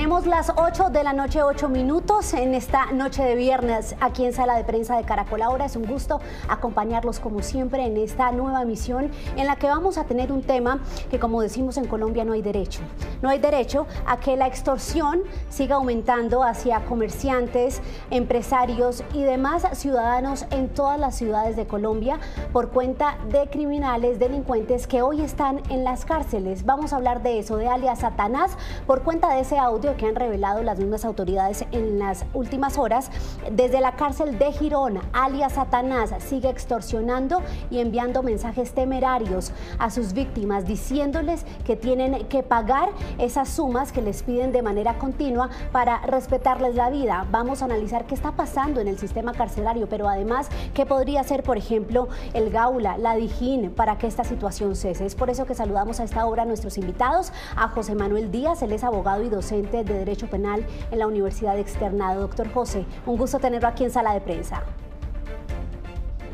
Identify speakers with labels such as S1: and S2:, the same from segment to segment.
S1: Tenemos las 8 de la noche, 8 minutos en esta noche de viernes aquí en Sala de Prensa de Caracol. Ahora es un gusto acompañarlos como siempre en esta nueva emisión en la que vamos a tener un tema que, como decimos en Colombia, no hay derecho. No hay derecho a que la extorsión siga aumentando hacia comerciantes, empresarios y demás ciudadanos en todas las ciudades de Colombia por cuenta de criminales, delincuentes que hoy están en las cárceles. Vamos a hablar de eso, de alias Satanás, por cuenta de ese audio que han revelado las mismas autoridades en las últimas horas. Desde la cárcel de Girón, alias Satanás sigue extorsionando y enviando mensajes temerarios a sus víctimas, diciéndoles que tienen que pagar esas sumas que les piden de manera continua para respetarles la vida. Vamos a analizar qué está pasando en el sistema carcelario, pero además qué podría ser, por ejemplo, el Gaula, la Dijín, para que esta situación cese. Es por eso que saludamos a esta hora a nuestros invitados, a José Manuel Díaz, él es abogado y docente de Derecho Penal en la Universidad Externado. Doctor José, un gusto tenerlo aquí en Sala de Prensa.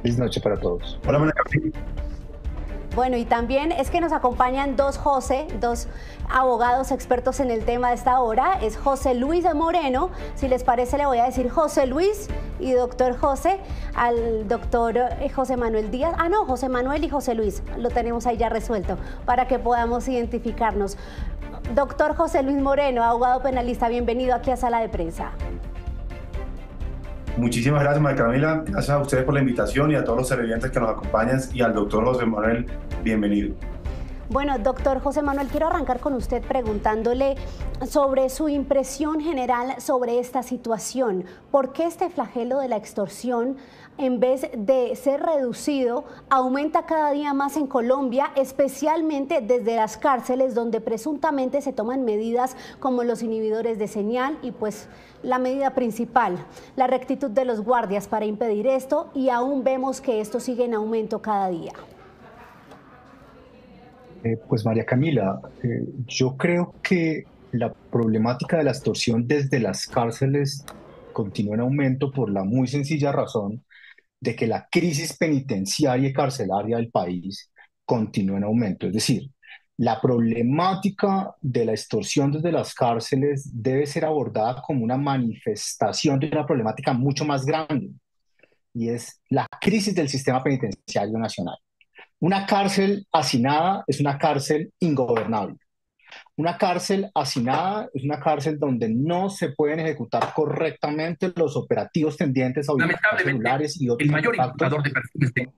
S2: Feliz noche para todos.
S3: Hola, María Camila.
S1: Bueno, y también es que nos acompañan dos abogados expertos en el tema de esta hora. Es José Luis Moreno, si les parece le voy a decir José Luis y doctor José, al doctor José Manuel Díaz. No, José Manuel y José Luis, lo tenemos ahí ya resuelto para que podamos identificarnos. Doctor José Luis Moreno, abogado penalista, bienvenido aquí a Sala de Prensa.
S3: Muchísimas gracias, María Camila. Gracias a ustedes por la invitación y a todos los televidentes que nos acompañan, y al doctor José Manuel, bienvenido.
S1: Bueno, doctor José Manuel, quiero arrancar con usted preguntándole sobre su impresión general sobre esta situación. ¿Por qué este flagelo de la extorsión, en vez de ser reducido, aumenta cada día más en Colombia, especialmente desde las cárceles, donde presuntamente se toman medidas como los inhibidores de señal y pues la medida principal, la rectitud de los guardias para impedir esto, y aún vemos que esto sigue en aumento cada día?
S2: Pues María Camila, yo creo que la problemática de la extorsión desde las cárceles continúa en aumento por la muy sencilla razón de que la crisis penitenciaria y carcelaria del país continúa en aumento. Es decir, la problemática de la extorsión desde las cárceles debe ser abordada como una manifestación de una problemática mucho más grande, y es la crisis del sistema penitenciario nacional. Una cárcel hacinada es una cárcel ingobernable. Una cárcel hacinada es una cárcel donde no se pueden ejecutar correctamente los operativos tendientes a ubicar celulares y otros
S4: el mayor importador de perfumes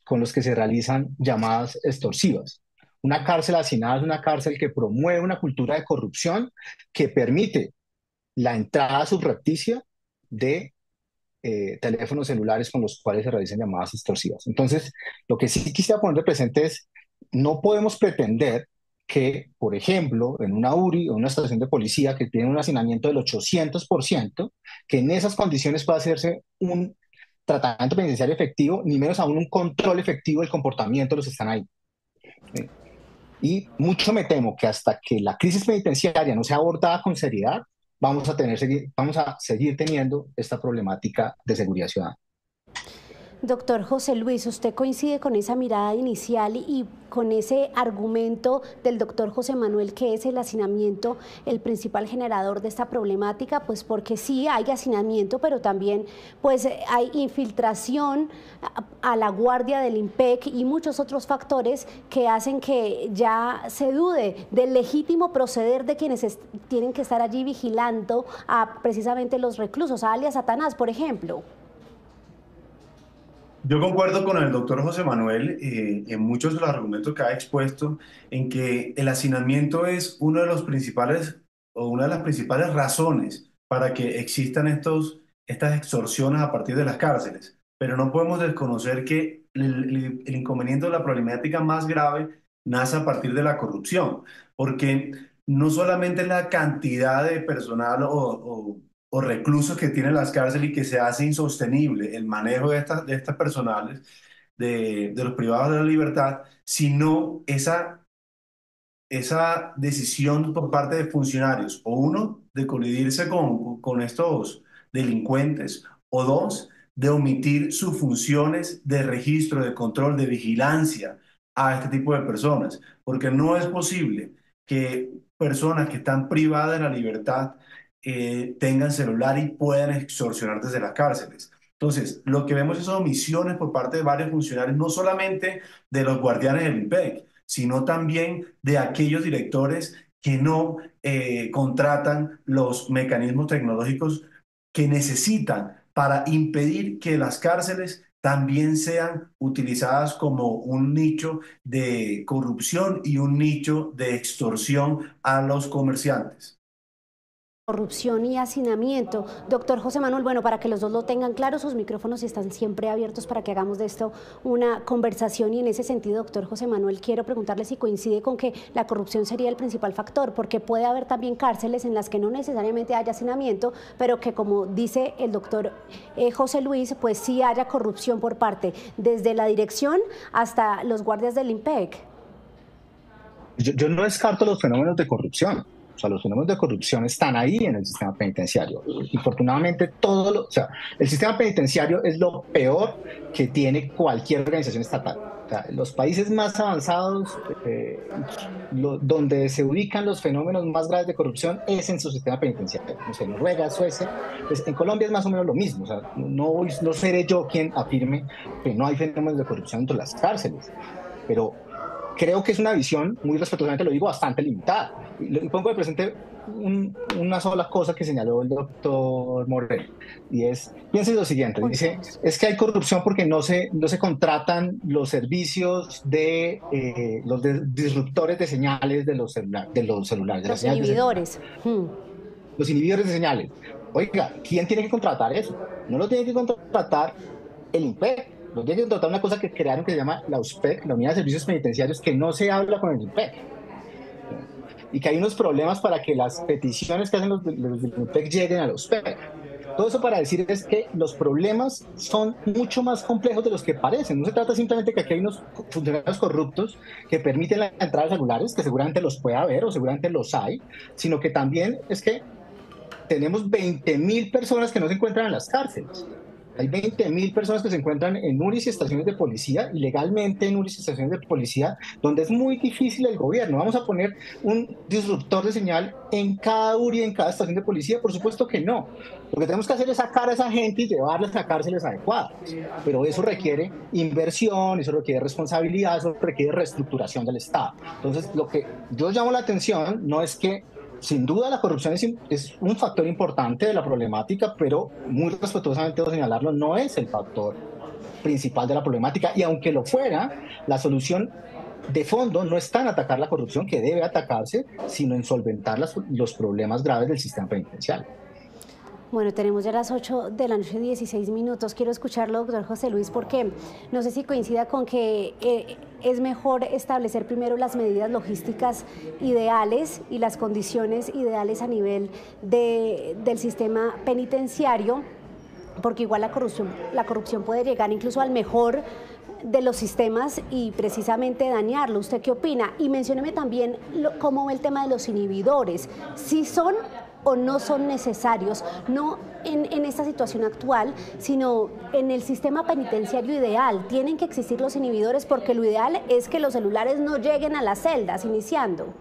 S2: con los que se realizan llamadas extorsivas. Una cárcel hacinada es una cárcel que promueve una cultura de corrupción que permite la entrada subrepticia de teléfonos celulares con los cuales se realizan llamadas extorsivas. Entonces, lo que sí quisiera poner de presente es, no podemos pretender que, por ejemplo, en una URI o una estación de policía que tiene un hacinamiento del 800%, que en esas condiciones pueda hacerse un tratamiento penitenciario efectivo, ni menos aún un control efectivo del comportamiento de los que están ahí. Y mucho me temo que hasta que la crisis penitenciaria no sea abordada con seriedad, vamos a seguir teniendo esta problemática de seguridad ciudadana.
S1: Doctor José Luis, ¿usted coincide con esa mirada inicial y con ese argumento del doctor José Manuel, que es el hacinamiento el principal generador de esta problemática? Pues porque sí hay hacinamiento, pero también pues hay infiltración a la guardia del IMPEC y muchos otros factores que hacen que ya se dude del legítimo proceder de quienes tienen que estar allí vigilando a precisamente los reclusos, a alias Satanás, por ejemplo.
S3: Yo concuerdo con el doctor José Manuel en muchos de los argumentos que ha expuesto, en que el hacinamiento es uno de los principales o una de las principales razones para que existan estas extorsiones a partir de las cárceles. Pero no podemos desconocer que el inconveniente o la problemática más grave nace a partir de la corrupción, porque no solamente la cantidad de personal o reclusos que tienen las cárceles, y que se hace insostenible el manejo de estas personales, de los privados de la libertad, sino esa decisión por parte de funcionarios, o uno, de colidirse con estos delincuentes, o dos, de omitir sus funciones de registro, de control, de vigilancia a este tipo de personas, porque no es posible que personas que están privadas de la libertad tengan celular y puedan extorsionar desde las cárceles. Entonces, lo que vemos es omisiones por parte de varios funcionarios, no solamente de los guardianes del IMPEC, sino también de aquellos directores que no contratan los mecanismos tecnológicos que necesitan para impedir que las cárceles también sean utilizadas como un nicho de corrupción y un nicho de extorsión a los comerciantes.
S1: Corrupción y hacinamiento. Doctor José Manuel, bueno, para que los dos lo tengan claro, sus micrófonos están siempre abiertos para que hagamos de esto una conversación y en ese sentido, doctor José Manuel, quiero preguntarle si coincide con que la corrupción sería el principal factor, porque puede haber también cárceles en las que no necesariamente haya hacinamiento, pero que como dice el doctor José Luis, pues sí haya corrupción por parte, desde la dirección hasta los guardias del IMPEC.
S2: Yo no descarto los fenómenos de corrupción. O sea, los fenómenos de corrupción están ahí en el sistema penitenciario. Infortunadamente, o sea, el sistema penitenciario es lo peor que tiene cualquier organización estatal. O sea, los países más avanzados, donde se ubican los fenómenos más graves de corrupción, es en su sistema penitenciario. No sé, Noruega, Suecia. Pues en Colombia es más o menos lo mismo. O sea, no seré yo quien afirme que no hay fenómenos de corrupción dentro de las cárceles. Pero creo que es una visión, muy respetuosamente lo digo, bastante limitada. Y pongo de presente una sola cosa que señaló el doctor Moreno, y es, piensen lo siguiente, dice, es que hay corrupción porque no se contratan los servicios de los disruptores de señales de los celulares.
S1: Los inhibidores.
S2: Los inhibidores de señales. Oiga, ¿quién tiene que contratar eso? No lo tiene que contratar el IMPEC. Los tiene que contratar una cosa que crearon que se llama la USPEC, la Unidad de Servicios Penitenciarios, que no se habla con el IMPEC. Y que hay unos problemas para que las peticiones que hacen los del IMPEC lleguen a la USPEC. Todo eso para decir es que los problemas son mucho más complejos de los que parecen. No se trata simplemente que aquí hay unos funcionarios corruptos que permiten la entrada de celulares, que seguramente los puede haber o seguramente los hay, sino que también es que tenemos 20.000 personas que no se encuentran en las cárceles. Hay 20.000 personas que se encuentran en URIs y estaciones de policía, ilegalmente en URIs y estaciones de policía, donde es muy difícil el gobierno. Vamos a poner un disruptor de señal en cada URI, en cada estación de policía. Por supuesto que no. Lo que tenemos que hacer es sacar a esa gente y llevarles a cárceles adecuadas. Pero eso requiere inversión, eso requiere responsabilidad, eso requiere reestructuración del Estado. Entonces, lo que yo llamo la atención no es que sin duda la corrupción es un factor importante de la problemática, pero muy respetuosamente debo señalarlo, no es el factor principal de la problemática. Y aunque lo fuera, la solución de fondo no está en atacar la corrupción, que debe atacarse, sino en solventar los problemas graves del sistema penitenciario.
S1: Bueno, tenemos ya las 8 de la noche, 16 minutos. Quiero escucharlo, doctor José Luis, porque no sé si coincida con que es mejor establecer primero las medidas logísticas ideales y las condiciones ideales a nivel del sistema penitenciario, porque igual la corrupción puede llegar incluso al mejor de los sistemas y precisamente dañarlo. ¿Usted qué opina? Y mencióneme también cómo ve el tema de los inhibidores. Si son o no son necesarios, no en esta situación actual, sino en el sistema penitenciario ideal. Tienen que existir los inhibidores porque lo ideal es que los celulares no lleguen a las celdas iniciando.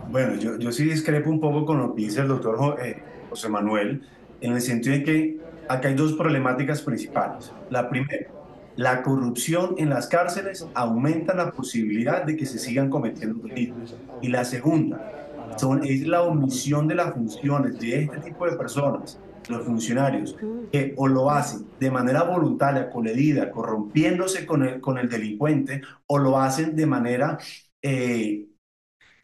S3: Bueno, yo sí discrepo un poco con lo que dice el doctor José Manuel, en el sentido de que acá hay dos problemáticas principales. La primera, la corrupción en las cárceles aumenta la posibilidad de que se sigan cometiendo delitos. Y la segunda, es la omisión de las funciones de este tipo de personas, los funcionarios, que o lo hacen de manera voluntaria, coledida, corrompiéndose con el delincuente, o lo hacen de manera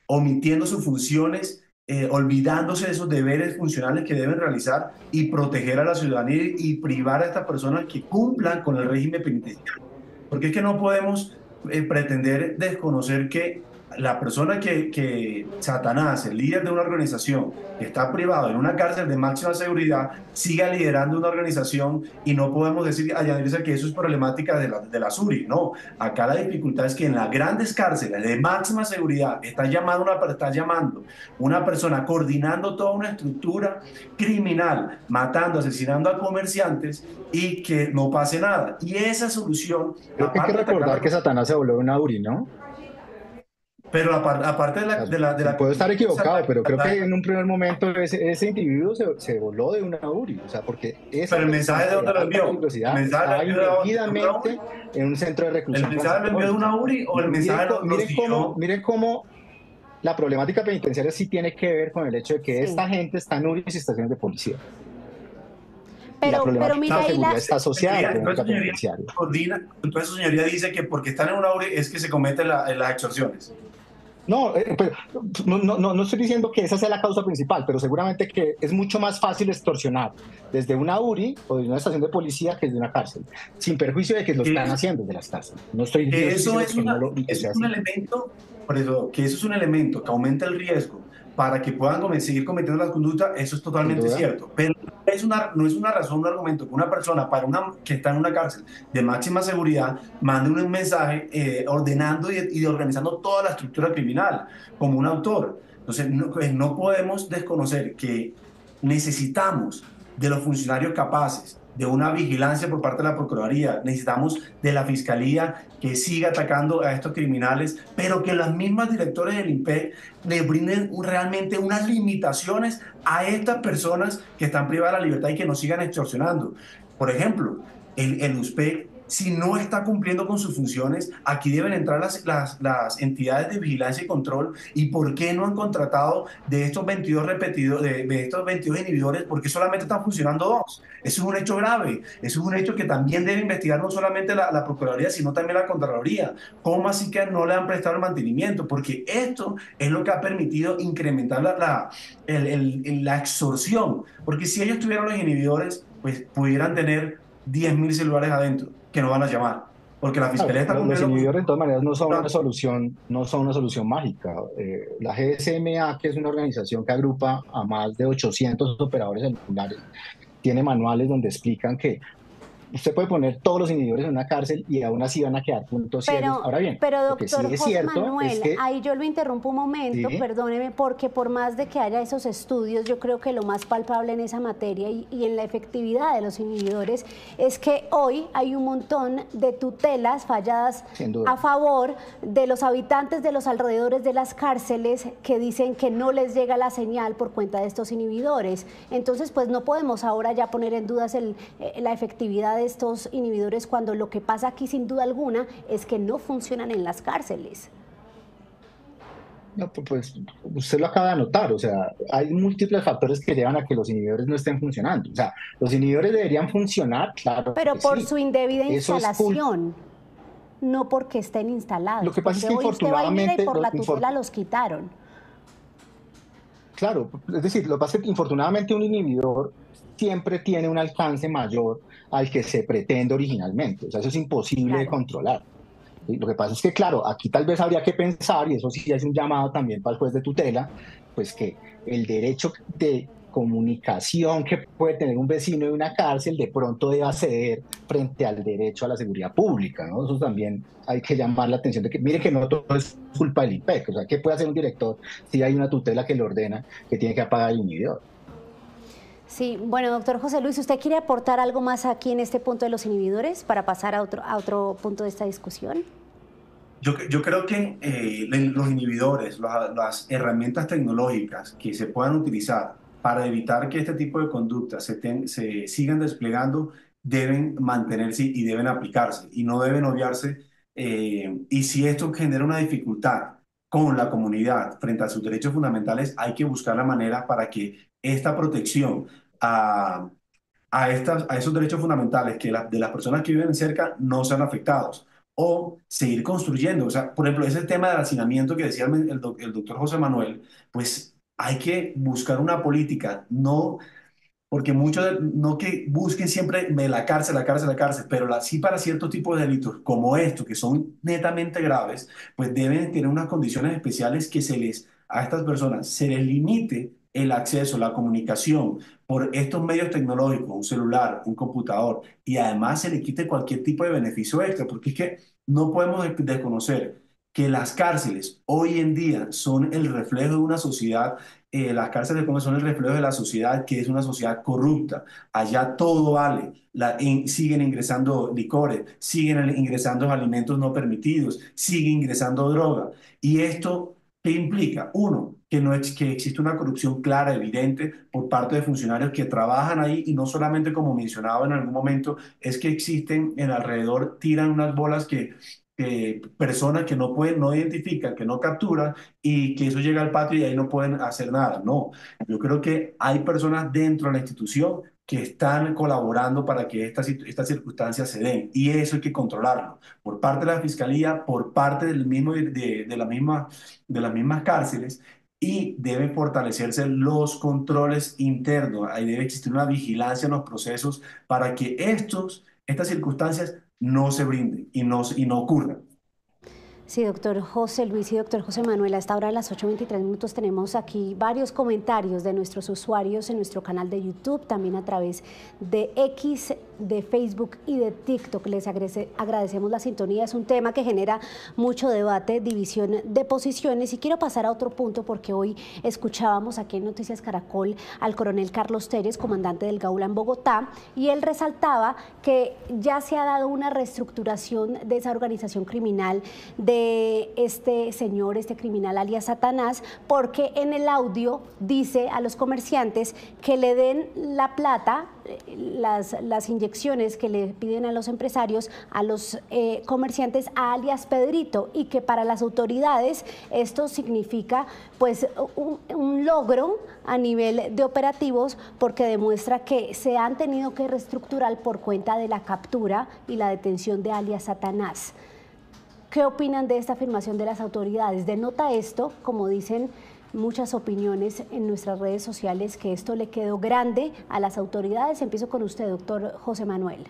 S3: omitiendo sus funciones, olvidándose de esos deberes funcionales que deben realizar y proteger a la ciudadanía y privar a estas personas que cumplan con el régimen penitenciario. Porque es que no podemos pretender desconocer que la persona que Satanás, el líder de una organización, que está privado en una cárcel de máxima seguridad, siga liderando una organización y no podemos decir, añadirse que eso es problemática de la URI. No, acá la dificultad es que en las grandes cárceles de máxima seguridad está llamando una persona coordinando toda una estructura criminal, matando, asesinando a comerciantes y que no pase nada. Y esa solución...
S2: Creo que hay que recordar que Satanás se volvió una URI, ¿no?
S3: Pero aparte de
S2: Sea, sí, puedo estar equivocado, pero creo que en un primer momento ese individuo se voló de una URI, o sea, porque esa
S3: pero el mensaje
S2: persona
S3: de
S2: de
S3: dónde lo
S2: alta
S3: envió. El
S2: peligrosidad
S3: mensaje lo
S2: estaba
S3: envió de una URI.
S2: indebidamente en un centro de
S3: ¿El
S2: reclusión
S3: mensaje lo envió de
S2: transitoria.
S3: una URI o el
S2: Miren,
S3: mensaje lo siguió?
S2: miren cómo la problemática penitenciaria sí tiene que ver con el hecho de que
S1: Sí.
S2: esta gente está en URIs y estaciones de policía. Y la
S1: Pero
S2: problemática
S1: mire
S2: de
S1: ahí
S2: seguridad
S1: la,
S2: está asociada a la
S3: Entonces,
S2: problemática
S3: señoría,
S2: penitenciaria.
S3: entonces, señoría dice que porque están en una URI es que se cometen las extorsiones.
S2: No, pero no estoy diciendo que esa sea la causa principal, pero seguramente que es mucho más fácil extorsionar desde una URI o desde una estación de policía que desde una cárcel, sin perjuicio de que lo están
S3: Que,
S2: haciendo desde las cárceles.
S3: que
S2: No estoy
S3: eso
S2: diciendo
S3: es
S2: que no que
S3: eso
S2: sea
S3: es un
S2: así.
S3: elemento, por eso, que eso es un elemento que aumenta el riesgo para que puedan seguir cometiendo las conductas, eso es
S2: Sin
S3: totalmente
S2: duda.
S3: cierto. Pero no es una razón, un argumento que una persona que está en una cárcel de máxima seguridad mande un mensaje ordenando y organizando toda la estructura criminal como un autor. Entonces, no podemos desconocer que necesitamos de los funcionarios capaces, de una vigilancia por parte de la Procuraduría, necesitamos de la Fiscalía que siga atacando a estos criminales, pero que las mismas directores del INPE le brinden realmente unas limitaciones a estas personas que están privadas de la libertad y que nos sigan extorsionando. Por ejemplo, el USPEC, si no está cumpliendo con sus funciones, aquí deben entrar las entidades de vigilancia y control. ¿Y por qué no han contratado de estos 22 repetidos, de estos 22 inhibidores? ¿Por qué solamente están funcionando dos? Eso es un hecho grave. Eso es un hecho que también debe investigar no solamente la Procuraduría, sino también la Contraloría. ¿Cómo así que no le han prestado el mantenimiento? Porque esto es lo que ha permitido incrementar la extorsión. Porque si ellos tuvieran los inhibidores, pues pudieran tener 10.000 celulares adentro que no van a llamar. Porque la
S2: Claro,
S3: Fiscalía está
S2: los
S3: cumpliendo con su...
S2: inhibidores de todas maneras no son una solución mágica. La GSMA, que es una organización que agrupa a más de 800 operadores celulares, tiene manuales donde explican que usted puede poner todos los inhibidores en una cárcel y aún así van a quedar puntos ciegos. Ahora bien,
S1: Pero
S2: lo que sí
S1: doctor
S2: es
S1: José
S2: cierto es
S1: Manuel,
S2: que,
S1: ahí yo lo interrumpo un momento,
S2: sí,
S1: perdóneme, porque por más de que haya esos estudios, yo creo que lo más palpable en esa materia y en la efectividad de los inhibidores es que hoy hay un montón de tutelas falladas
S2: sin duda.
S1: a favor de los habitantes de los alrededores de las cárceles que dicen que no les llega la señal por cuenta de estos inhibidores. Entonces, pues no podemos ahora ya poner en dudas la efectividad de estos inhibidores cuando lo que pasa aquí sin duda alguna es que no funcionan en las cárceles.
S2: No, pues usted lo acaba de anotar, o sea, hay múltiples factores que llevan a que los inhibidores no estén funcionando. O sea, los inhibidores deberían funcionar, claro
S1: Pero
S2: que
S1: por
S2: sí.
S1: su indebida
S2: Eso es
S1: instalación, no porque estén
S2: Lo
S1: instalados,
S2: que pasa es
S1: porque
S2: que
S1: hoy usted va y mira y
S2: infortunadamente,
S1: por la tutela los quitaron.
S2: claro, es decir, lo que pasa es que infortunadamente un inhibidor siempre tiene un alcance mayor al que se pretende originalmente. O sea, eso es imposible de
S1: Claro.
S2: controlar. ¿Sí? Lo que pasa es que, claro, aquí tal vez habría que pensar, y eso sí es un llamado también para el juez de tutela, pues que el derecho de comunicación que puede tener un vecino de una cárcel de pronto deba ceder frente al derecho a la seguridad pública, ¿no? Eso también hay que llamar la atención de que, mire que no todo es culpa del IMPEC, o sea, ¿qué puede hacer un director si hay una tutela que le ordena que tiene que apagar el inhibidor?
S1: Sí, bueno, doctor José Luis, ¿usted quiere aportar algo más aquí en este punto de los inhibidores para pasar a otro punto de esta discusión?
S3: Yo creo que los inhibidores, las herramientas tecnológicas que se puedan utilizar para evitar que este tipo de conductas se sigan desplegando deben mantenerse y deben aplicarse y no deben obviarse. Y si esto genera una dificultad con la comunidad frente a sus derechos fundamentales, hay que buscar la manera para que esta protección a, a esos derechos fundamentales de las personas que viven cerca no sean afectados o seguir construyendo. O sea, por ejemplo, ese tema del hacinamiento que decía el doctor José Manuel, pues hay que buscar una política, no porque muchos no que busquen siempre de la cárcel, la cárcel, la cárcel, pero sí para ciertos tipos de delitos como estos, que son netamente graves, pues deben tener unas condiciones especiales que a estas personas se les limite el acceso, la comunicación por estos medios tecnológicos, un celular, un computador, y además se le quite cualquier tipo de beneficio extra, porque es que no podemos desconocer que las cárceles hoy en día son el reflejo de una sociedad, las cárceles de Colombia son el reflejo de la sociedad que es una sociedad corrupta. Allá todo vale. Siguen ingresando licores, siguen ingresando alimentos no permitidos, sigue ingresando droga. Y esto, ¿qué implica? Uno, que existe una corrupción clara, evidente, por parte de funcionarios que trabajan ahí y no solamente, como mencionaba en algún momento, es que existen en alrededor, tiran unas bolas que personas que no pueden, no identifican, que no capturan y que eso llega al patio y ahí no pueden hacer nada. No, yo creo que hay personas dentro de la institución que están colaborando para que estas circunstancias se den y eso hay que controlarlo por parte de la fiscalía, por parte del mismo, de las mismas cárceles y deben fortalecerse los controles internos. Ahí debe existir una vigilancia en los procesos para que estas circunstancias no se brinden y no ocurran.
S1: Sí, doctor José Luis y doctor José Manuel, a esta hora de las 8:23 tenemos aquí varios comentarios de nuestros usuarios en nuestro canal de YouTube, también a través de X, de Facebook y de TikTok. Les agradecemos la sintonía. Es un tema que genera mucho debate, división de posiciones, y quiero pasar a otro punto porque hoy escuchábamos aquí en Noticias Caracol al coronel Carlos Telles, comandante del Gaula en Bogotá, y él resaltaba que ya se ha dado una reestructuración de esa organización criminal de este señor, este criminal alias Satanás, porque en el audio dice a los comerciantes que le den la plata, las inyecciones que le piden a los empresarios, a los comerciantes, a alias Pedrito, y que para las autoridades esto significa pues un logro a nivel de operativos, porque demuestra que se han tenido que reestructurar por cuenta de la captura y la detención de alias Satanás. ¿Qué opinan de esta afirmación de las autoridades? Denota esto, como dicen muchas opiniones en nuestras redes sociales, que esto le quedó grande a las autoridades. Empiezo con usted, doctor José Manuel.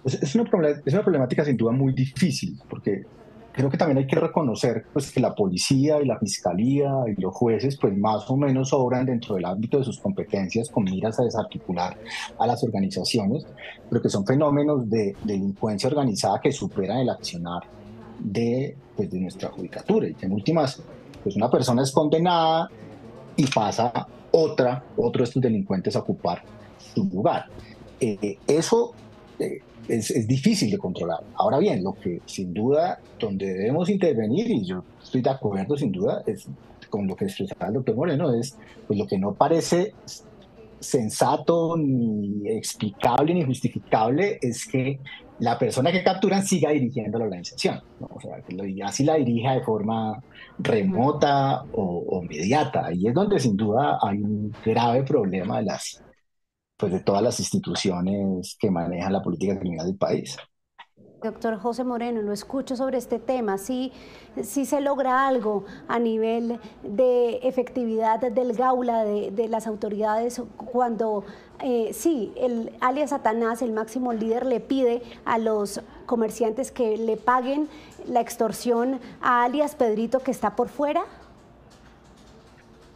S2: Es una problemática sin duda muy difícil, porque creo que también hay que reconocer pues, que la policía y la fiscalía y los jueces pues más o menos obran dentro del ámbito de sus competencias con miras a desarticular a las organizaciones, pero que son fenómenos de delincuencia organizada que superan el accionar de nuestra judicatura, y que en últimas pues una persona es condenada y pasa otro de estos delincuentes a ocupar su lugar. Eso es difícil de controlar. Ahora bien, lo que sin duda, donde debemos intervenir, y yo estoy de acuerdo sin duda, es con lo que expresaba el doctor Moreno, es pues, lo que no parece sensato, ni explicable, ni justificable, es que la persona que capturan siga dirigiendo la organización, ¿no? O sea, que así la dirija de forma remota o inmediata. Ahí es donde sin duda hay un grave problema de todas las instituciones que manejan la política criminal del país.
S1: Doctor José Moreno, lo escucho sobre este tema. ¿Sí se logra algo a nivel de efectividad del Gaula, de las autoridades, cuando el alias Satanás, el máximo líder, le pide a los comerciantes que le paguen la extorsión a alias Pedrito, que está por fuera?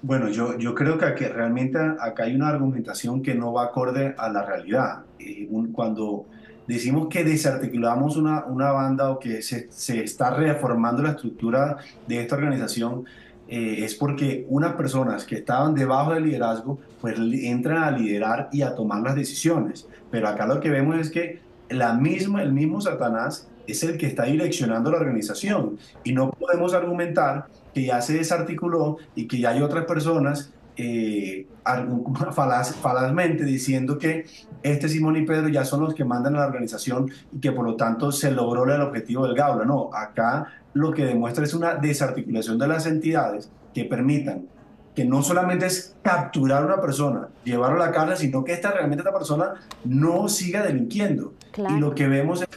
S3: Bueno, yo creo que realmente acá hay una argumentación que no va acorde a la realidad. Cuando decimos que desarticulamos una banda o que se está reformando la estructura de esta organización, es porque unas personas que estaban debajo del liderazgo pues entran a liderar y a tomar las decisiones. Pero acá lo que vemos es que el mismo Satanás es el que está direccionando la organización y no podemos argumentar que ya se desarticuló y que ya hay otras personas falazmente diciendo que Simón y Pedro ya son los que mandan a la organización y que por lo tanto se logró el objetivo del Gaula. No, acá lo que demuestra es una desarticulación de las entidades que permitan que no solamente es capturar a una persona, llevarlo a la cárcel, sino que realmente esta persona no siga delinquiendo. Claro. Y lo que vemos es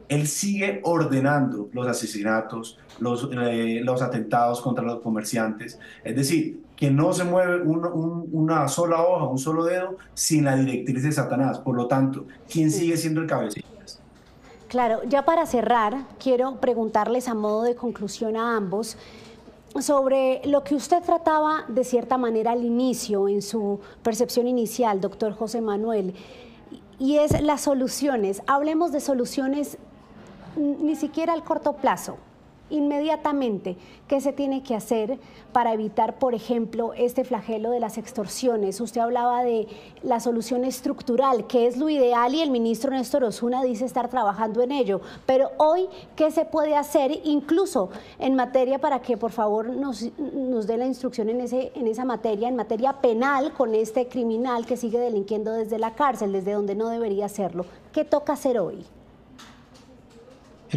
S3: él sigue ordenando los asesinatos, los atentados contra los comerciantes. Es decir, que no se mueve una sola hoja, un solo dedo sin la directriz de Satanás. Por lo tanto, ¿quién sigue siendo el cabecillas?
S1: Claro, ya para cerrar, quiero preguntarles a modo de conclusión a ambos sobre lo que usted trataba de cierta manera al inicio, en su percepción inicial, doctor José Manuel, y es las soluciones. Hablemos de soluciones ni siquiera al corto plazo, Inmediatamente, ¿qué se tiene que hacer para evitar, por ejemplo, este flagelo de las extorsiones? Usted hablaba de la solución estructural, que es lo ideal, y el ministro Néstor Osuna dice estar trabajando en ello. Pero hoy, ¿qué se puede hacer, incluso en materia, para que por favor nos dé la instrucción en esa materia, en materia penal, con este criminal que sigue delinquiendo desde la cárcel, desde donde no debería hacerlo? ¿Qué toca hacer hoy?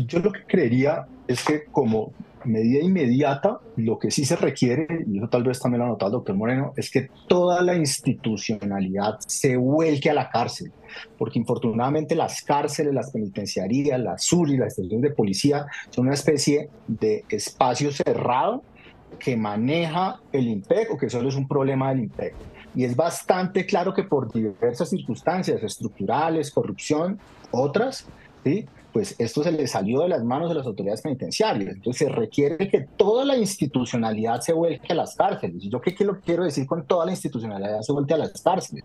S2: Yo lo que creería es que como medida inmediata, lo que sí se requiere, y eso tal vez también lo ha notado el doctor Moreno, es que toda la institucionalidad se vuelque a la cárcel, porque infortunadamente las cárceles, las penitenciarías, la SUR y las estaciones de policía son una especie de espacio cerrado que maneja el IMPEC o que solo es un problema del IMPEC. Y es bastante claro que por diversas circunstancias estructurales, corrupción, otras, ¿sí?, pues esto se le salió de las manos de las autoridades penitenciarias. Entonces se requiere que toda la institucionalidad se vuelque a las cárceles. ¿Y yo qué lo quiero decir con toda la institucionalidad se vuelque a las cárceles?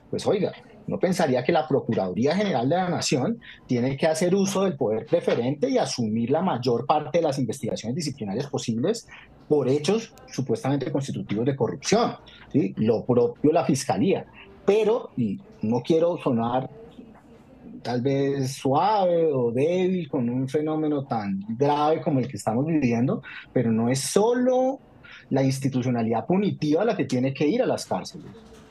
S2: Pues oiga, no pensaría que la Procuraduría General de la Nación tiene que hacer uso del poder preferente y asumir la mayor parte de las investigaciones disciplinarias posibles por hechos supuestamente constitutivos de corrupción, ¿sí? Lo propio la Fiscalía. Pero, y no quiero sonar tal vez suave o débil con un fenómeno tan grave como el que estamos viviendo, pero no es solo la institucionalidad punitiva la que tiene que ir a las cárceles.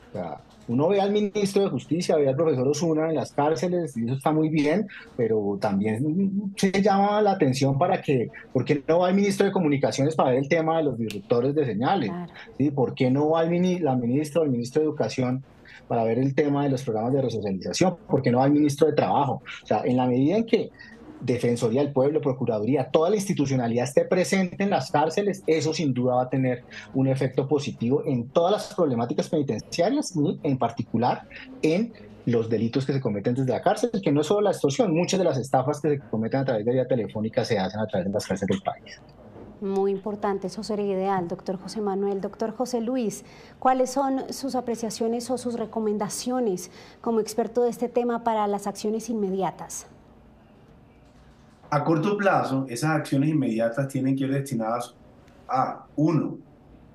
S2: O sea, uno ve al ministro de Justicia, ve al profesor Osuna en las cárceles, y eso está muy bien, pero también se llama la atención para que, ¿por qué no va el ministro de Comunicaciones para ver el tema de los disruptores de señales?
S1: Claro.
S2: ¿Sí? ¿Por qué no va la ministra o el ministro de Educación para ver el tema de los programas de resocialización? ¿Por qué no va el ministro de Trabajo? O sea, en la medida en que Defensoría del Pueblo, Procuraduría, toda la institucionalidad esté presente en las cárceles, eso sin duda va a tener un efecto positivo en todas las problemáticas penitenciarias y en particular en los delitos que se cometen desde la cárcel, que no es solo la extorsión, muchas de las estafas que se cometen a través de vía telefónica se hacen a través de las cárceles del país.
S1: Muy importante, eso sería ideal, doctor José Manuel. Doctor José Luis, ¿cuáles son sus apreciaciones o sus recomendaciones como experto de este tema para las acciones inmediatas?
S3: A corto plazo, esas acciones inmediatas tienen que ir destinadas a, uno,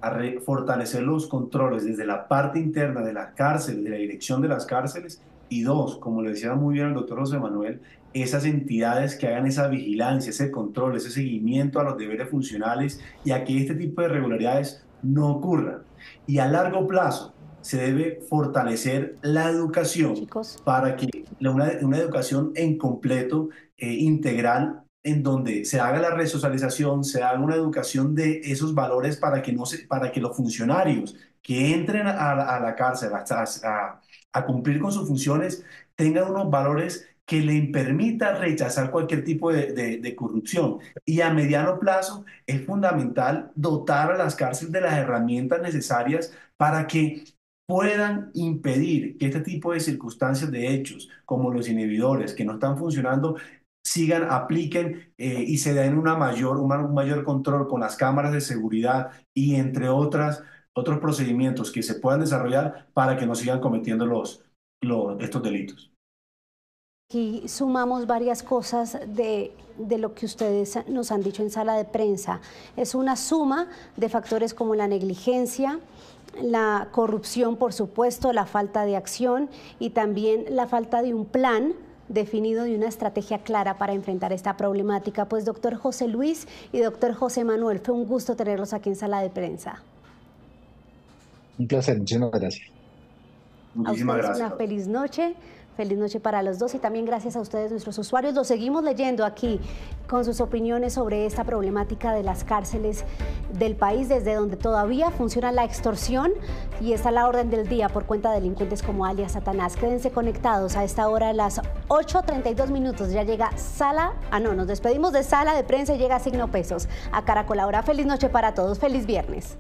S3: a fortalecer los controles desde la parte interna de las cárceles, de la dirección de las cárceles, y dos, como le decía muy bien el doctor José Manuel, esas entidades que hagan esa vigilancia, ese control, ese seguimiento a los deberes funcionales y a que este tipo de irregularidades no ocurran. Y a largo plazo se debe fortalecer la educación,
S1: Chicos,
S3: para que una educación en completo, integral, en donde se haga la resocialización, se haga una educación de esos valores para que, para que los funcionarios que entren a la cárcel a cumplir con sus funciones tengan unos valores que le permita rechazar cualquier tipo de corrupción. Y a mediano plazo es fundamental dotar a las cárceles de las herramientas necesarias para que puedan impedir que este tipo de circunstancias de hechos, como los inhibidores que no están funcionando, sigan, apliquen y se den un mayor control con las cámaras de seguridad y entre otros procedimientos que se puedan desarrollar para que no sigan cometiendo estos delitos.
S1: aquí sumamos varias cosas de lo que ustedes nos han dicho en sala de prensa. Es una suma de factores como la negligencia, la corrupción, por supuesto, la falta de acción y también la falta de un plan definido, de una estrategia clara para enfrentar esta problemática. Pues doctor José Luis y doctor José Manuel, fue un gusto tenerlos aquí en sala de prensa.
S2: Un placer, muchísimas gracias.
S3: Muchísimas gracias.
S1: Una feliz noche. Feliz noche para los dos y también gracias a ustedes, nuestros usuarios. Los seguimos leyendo aquí con sus opiniones sobre esta problemática de las cárceles del país, desde donde todavía funciona la extorsión y está la orden del día por cuenta de delincuentes como alias Satanás. Quédense conectados a esta hora, a las 8:32 minutos. Ya llega nos despedimos de sala de prensa y llega Signo Pesos a Caracol Ahora. Feliz noche para todos, feliz viernes.